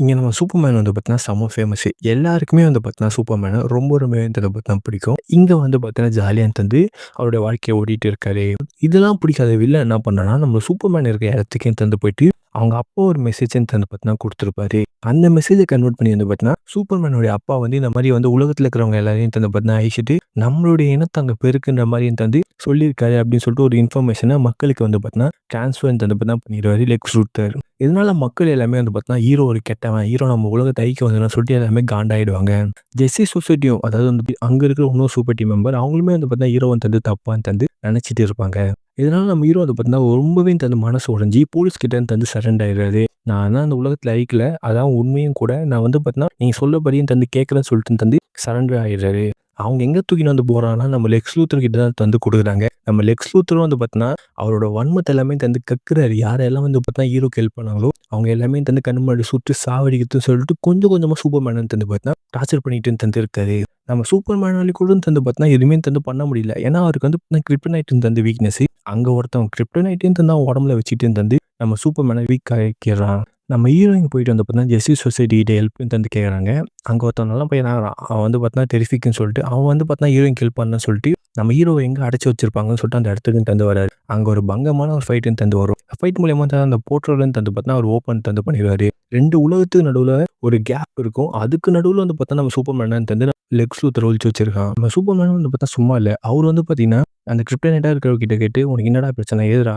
இங்க நம்ம சூப்பர்மேன் வந்து பார்த்தீங்கன்னா, செம்ம ஃபேமஸு. எல்லாருக்குமே வந்து பார்த்தீங்கன்னா, சூப்பர்மேன ரொம்ப ரொம்பவே வந்து பார்த்தீங்கன்னா பிடிக்கும். இங்க வந்து பார்த்தீங்கன்னா, ஜாலியா தந்து அவருடைய வாழ்க்கைய ஓட்டிட்டு இருக்காரு. இதெல்லாம் பிடிக்காத வில்லன் என்ன பண்ணான்னா, நம்ம சூப்பர்மேன் இருக்க இடத்துக்கே தந்து போயிட்டு, அவங்க அப்பா ஒரு மெசேஜ்ன்னு தந்து பார்த்தீங்கன்னா குடுத்துருப்பாரு. அந்த மெசேஜ கன்வெர்ட் பண்ணி வந்து பார்த்தீங்கன்னா, சூப்பர்மேனுடைய அப்பா வந்து இந்த மாரி வந்து உலகத்தில இருக்கிறவங்க எல்லாரையும் தந்து பார்த்தீங்கன்னா அழிச்சுட்டு, நம்மளுடைய இனத்த அங்க பெருக்குன்ற மாரி தந்து சொல்லியிருக்காரு அப்படின்னு சொல்லிட்டு ஒரு இன்ஃபர்மேஷன மக்களுக்கு வந்து பார்த்தீங்கன்னா, ட்ரான்ஸ்ஃபர் தந்து பார்த்தீங்கன்னா பண்ணிருவாரு லெக்ஸ் லூத்தர். இதனால மக்கள் எல்லாமே வந்து பார்த்தீங்கன்னா, ஹீரோ ஒரு கெட்டவன். ஹீரோ நம்ம உலகத்த அழிக்க வந்தவன்னு சொல்லிட்டு எல்லாமே காண்டாயிடுவாங்க. ஜெஸ்ஸி சொசைட்டியும் அதாவது வந்து அங்க இருக்கிற இன்னொரு சூப்பர் டீம் மெம்பர் அவங்களுமே வந்து பார்த்தீங்கன்னா, ஹீரோவ தந்து தப்பா தந்து நெனச்சிட்டு இருப்பாங்க. இதனால நம்ம ஹீரோ வந்து பார்த்தீங்கன்னா, ரொம்பவே தந்து மனசு உடைஞ்சு போலீஸ் கிட்ட தந்து சரண்டர் ஆயிடுறாரு. நான் தான் அந்த உலகத்துல அழிக்கல. அதான் உண்மையும் கூட. நான் வந்து பார்த்தீங்கன்னா, நீங்க சொல்லபடியும் தந்து கேட்கிறேன்னு சொல்லிட்டு தந்து சரண்டர் ஆயிடுறாரு. அவங்க எங்க தூக்கின்னு வந்து போறாங்கன்னா, நம்ம லெக்ஸ் லூத்தர் கிட்ட தான் தந்து குடுக்குறாங்க. நம்ம லெக்ஸ் லூத்தரும் வந்து பார்த்தீங்கன்னா, அவரோட வன்மத்த எல்லாமே தந்து கக்குறாரு. யாரெல்லாம் வந்து பார்த்தீங்கன்னா, ஹீரோக்கு ஹெல்ப் பண்ணாங்களோ, அவங்க எல்லாமே தந்து கண்ணு முன்னாடி சுட்டு சாவடிக்கிறதுன்னு சொல்லிட்டு கொஞ்சம் கொஞ்சமா சூப்பர்மேன தந்து பார்த்தீங்கன்னா, டார்ச்சர் பண்ணிட்டு தந்து இருக்காரு. நம்ம சூப்பர்மேனால கூட தந்து பார்த்தீங்கன்னா, எதுவுமே தந்து பண்ண முடியல. ஏன்னா, அவருக்கு வந்து பார்த்தீங்கன்னா, கிரிப்டோனைட் தந்து வீக்னஸ். அங்க ஒருத்தன் கிரிப்டோனைட்டையும் தந்து அவன் உடம்புல வச்சுட்டு தந்து நம்ம சூப்பர்மேன வீக் ஆக்கிர்றான். நம்ம ஹீரோயின் போயிட்டு வந்து பார்த்தீங்கன்னா, ஜஸ்டிஸ் சொசைட்டி கிட்ட ஹெல்ப் தந்து கேட்குறாங்க. அங்க ஒருத்தன் நல்ல பையனா அவன் வந்து பார்த்தீங்கன்னா, டெரிஃபிக்ன்னு சொல்லிட்டு அவன் வந்து பார்த்தீங்கன்னா, ஹீரோயின்க்கு ஹெல்ப் பண்ணலான்னு சொல்லிட்டு நம்ம ஹீரோவ எங்க அடைச்சு வச்சிருப்பாங்கன்னு சொல்லிட்டு அந்த இடத்துக்கு தந்து வராரு. அங்க ஒரு பங்கமான ஒரு ஃபைட்ன்னு தந்து வரும். ஃபைட் மூலியமா தான் அந்த போர்ட்டல்ன்னு தந்து பார்த்தீங்கன்னா, அவர் ஓப்பன் தந்து பண்ணிருவாரு. 2 உலகத்துக்கு நடுவுல ஒரு கேப் இருக்கும். அதுக்கு நடுவுல வந்து பார்த்தா நம்ம சூப்பர்மேன தந்து லெக்ஸ் லூத்தர் ஒளிச்சு வச்சிருக்கான். நம்ம சூப்பர்மேன் வந்து பார்த்தா சும்மா இல்ல. அவரு வந்து பார்த்தீங்கன்னா, அந்த கிரிப்டோனைட்டா இருக்கிறவர்கிட்ட கேட்டு, "உனக்கு என்னடா பிரச்சனை? எதுடா